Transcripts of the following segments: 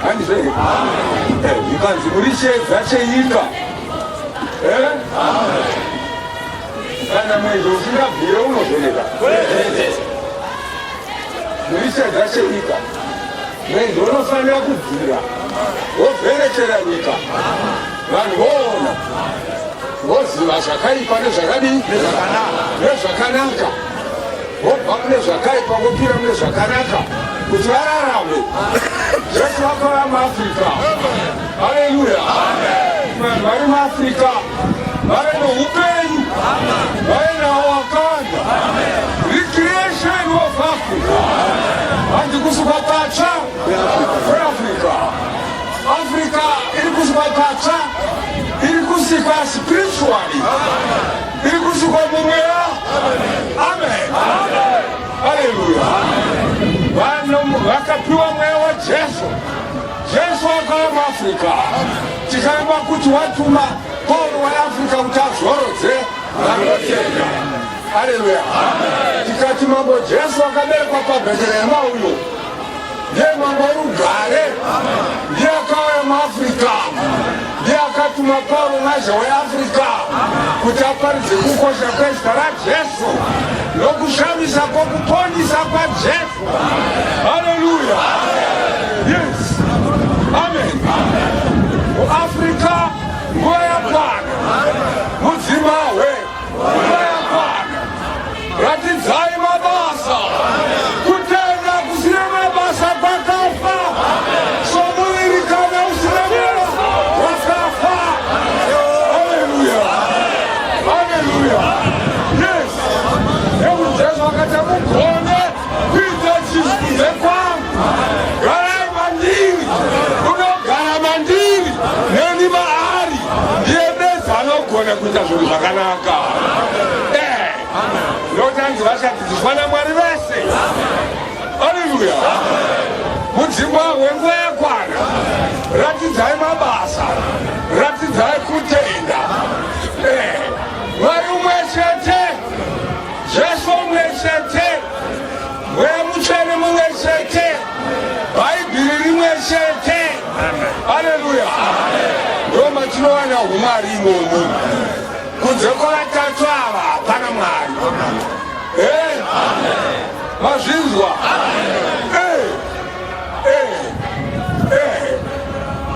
handizve ikanzi muri chedza chenyika kana mwezi usingabvire unovheneka muri chedza chenyika mwezi unofanira kubvira wovhenekera nyika vanhu voona voziva zvakaipa nezvakadii nezvakanaka vobva kune zvakaipa vopira mune zvakanaka kuti vararame. Jesu vakauya muAfrica. Haleluya. Vanhu vari muAfrica vave noupenyu, vave nawo wakanda. Recreation of Africa. Handi kusuka patsva kweAfrica. Africa iri kusuka patsva, iri kusikwa spiritually, iri kusikwa mumweya. Amen. Haleluya. Vanhu vakapiwa mweya waJesu. Jesu akauya muAfrica. Tikaimba kuti watuma Paul waAfrica kuti azorodze vanotenda. Haleluya. Tikati mambo Jesu akaberekwa paBheterehema uyo ndiye mambo orugare, ndiye akauya muAfrica, ndiye akatuma Paul naje weAfrica kuti aparidze kukosha kwezita raJesu nokushamisa kwokuponesa kwaJesu. Haleluya. Yes. Amen. muAfrica nguva yakwana, muZimbabwe nguva yakwana. Ratidzai mabasa, kutenda kusina mabasa kwakafa. Somuviri kana usina mabasa wakafa. Haleluya. Haleluya. Yes. Hebu Jesu akati mugone kuita chinhu kunze kwangu. Garai mandiri, unogara mandiri, neni maari. Ndiye bedza anogona kuita zvinhu zvakanaka. Notanzi vashati tifana Mwari vese. Haleluya. muZimbabwe nguva yakwana. Ratidzai mabasa, ratidzai kutenda. Mwari umwe chete, Jesu umwe chete, Mweya Mutsvene mumwe chete, Bhaibheri rimwe chete. Haleluya. Ndo matinowana umwari imomo. Kunze kwavatatu ava hapana Mwari. Mazvinzwa?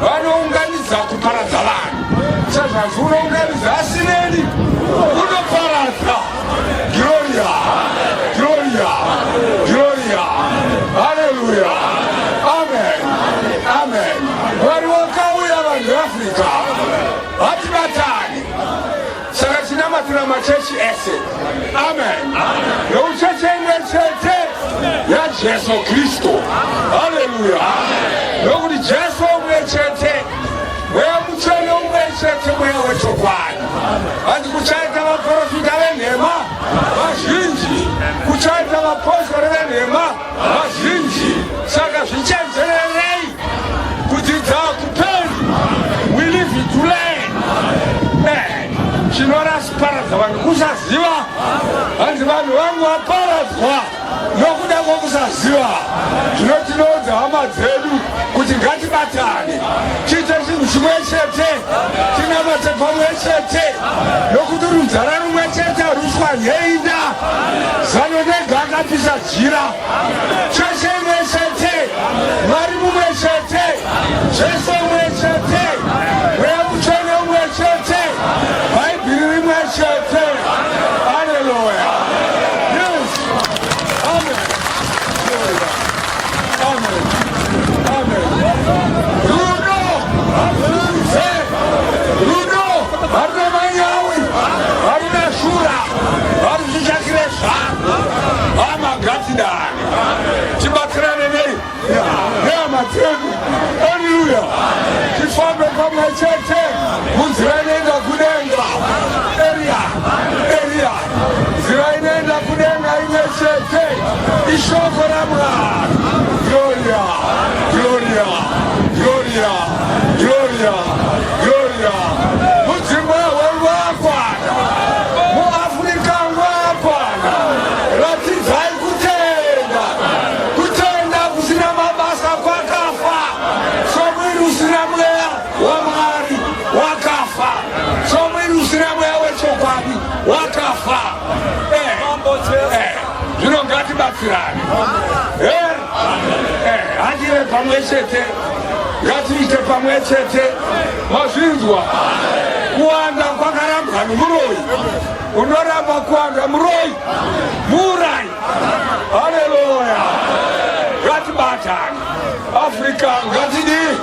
Vanounganidza kuparadza vanhu. Sezvanzi unounganidza asineni unoparadza. Gloria. Gloria. Gloria. Haleluya. Amen. Amen. Mwari wakauya vanhu veAfrica hatibatani. Saka tinamatira machechi ese. Amen. Noucheche imwe chete yaJesu Kristu. Haleluya. Nokuti Jesu umwe chete, Mweya Mutsvene umwe chete, mweya wechokwadi. Handi kuchaita vaprofita venhema vazhinji, kuchaita vapostori venhema vazhinji. Saka zvichenjererei kuti dzakupeni. We live it to learn. Chinorasiparadza vanhu kusaziva. Hanzi vanhu vangu vaparadzwa nokuda kwokusaziva. Zvinotinodza hama dzedu kuti ngatibatane, tiite chinhu chimwe chete, tinamate pamwe chete, nokuti runzara rumwe chete haruswanyeina. Zano nega akapisa jira. Cheche imwe chete, Mwari mumwe chete, Jesu umwe chete, Mweya Mutsvene umwe chete, Bhaibheri rimwe chete. Haleluya. Yes. Amen. Amen. Amen. Rudo. Rudo. Haruna manyawi. Haruna shura. Haruna chakresha. Amagatidani. Chibatirane nei. Nema tenu. Haleluya. Tifambe pamwe chete. Munzira inoenda kudenga. Eria. Nzira inoenda kudenga imwe chete. Ishoko raMwari. Gloria. Gloria. Gloria. Gloria. Gloria. muZimbabwe wakwana. muAfrica wakwana. Ratidzai kutenda. Kutenda kusina mabasa kwakafa. So pamwe chete, ngatiite pamwe chete. Mazvinzwa kuwanda kwakarambwa nomuroi, unoramba kuwanda muroi muurayi. Haleluya, ngatibatane Africa, ngatidii.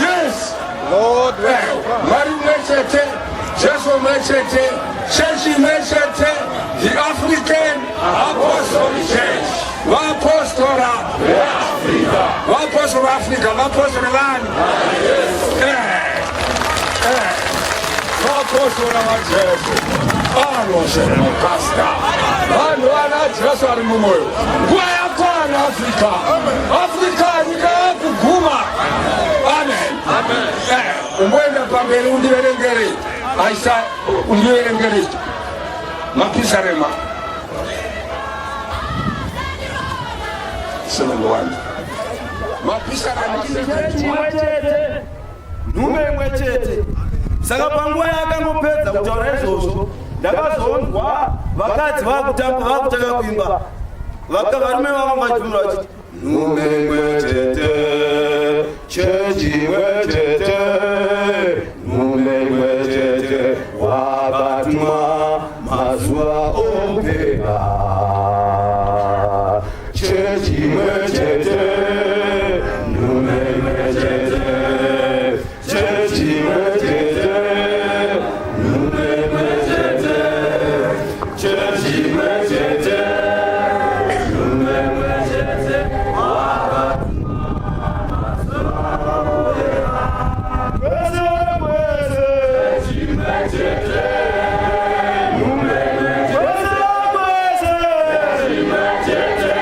Yes Lord, Mwari mwe chete, Jesu mwe chete, chechi mwe chete, the African Apostolic Church. Vapostora Vapostora Africa, vapostora vani vapostora vajesu anosemokasta vanhu vana jesu ari mumwoyo. Nguva yakwana Africa, Africa nyika yakuguma. Amen. Umboenda pamberi undiverengere aisa, undiverengere Mapisarema 7:1. Mapisarema 7:1. Nume mwechete. Saka panguva yakangopedza kutaura izvozvo, ndakazonzwa vakadzi vakutaka kuimba. Varume vavo vachimura vachiti nume mwechete, chechi mwechete, nume mwechete, wakatumwa mazuva opera. Chechi mwechete, nume mwechete, chechi mwechete, nume mwechete, chechi mwechete, nume mwechete, wakatumwa mazuva opera. Chechi mwechete, nume mwechete, chechi mwechete.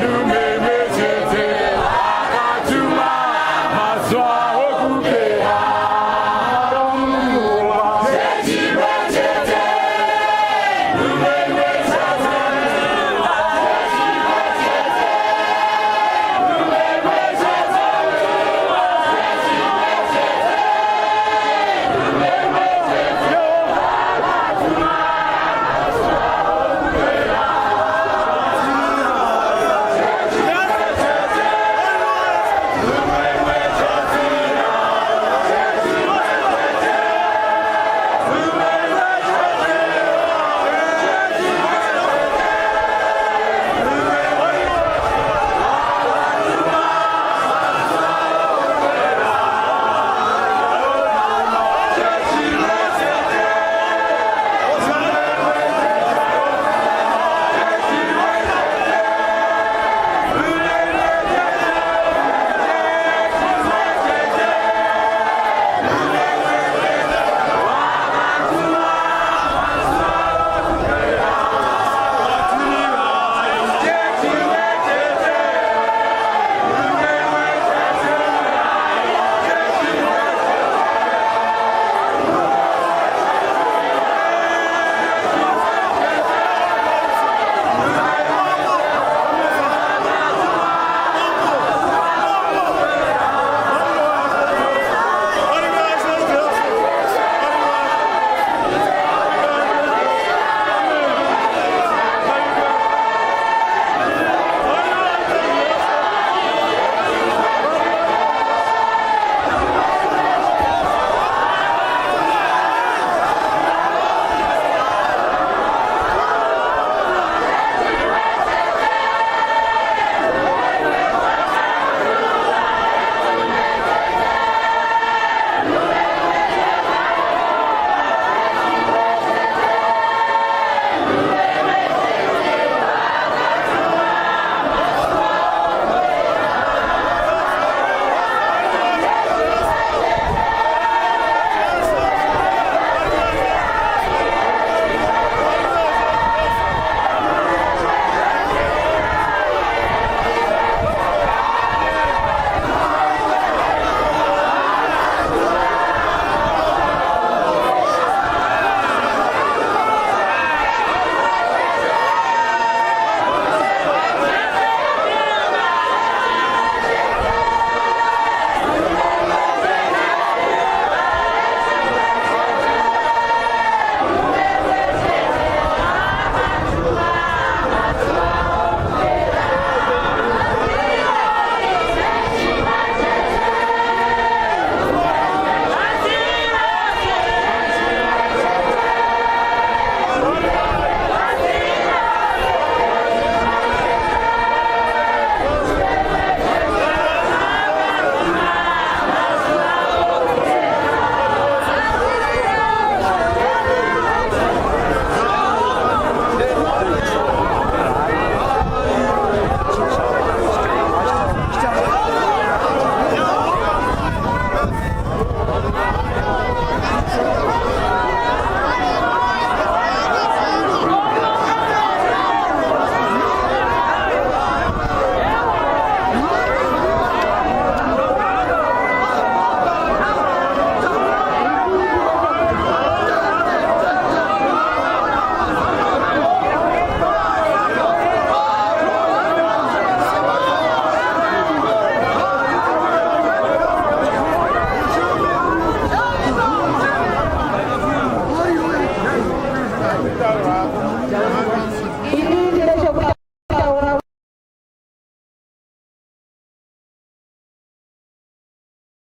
Nume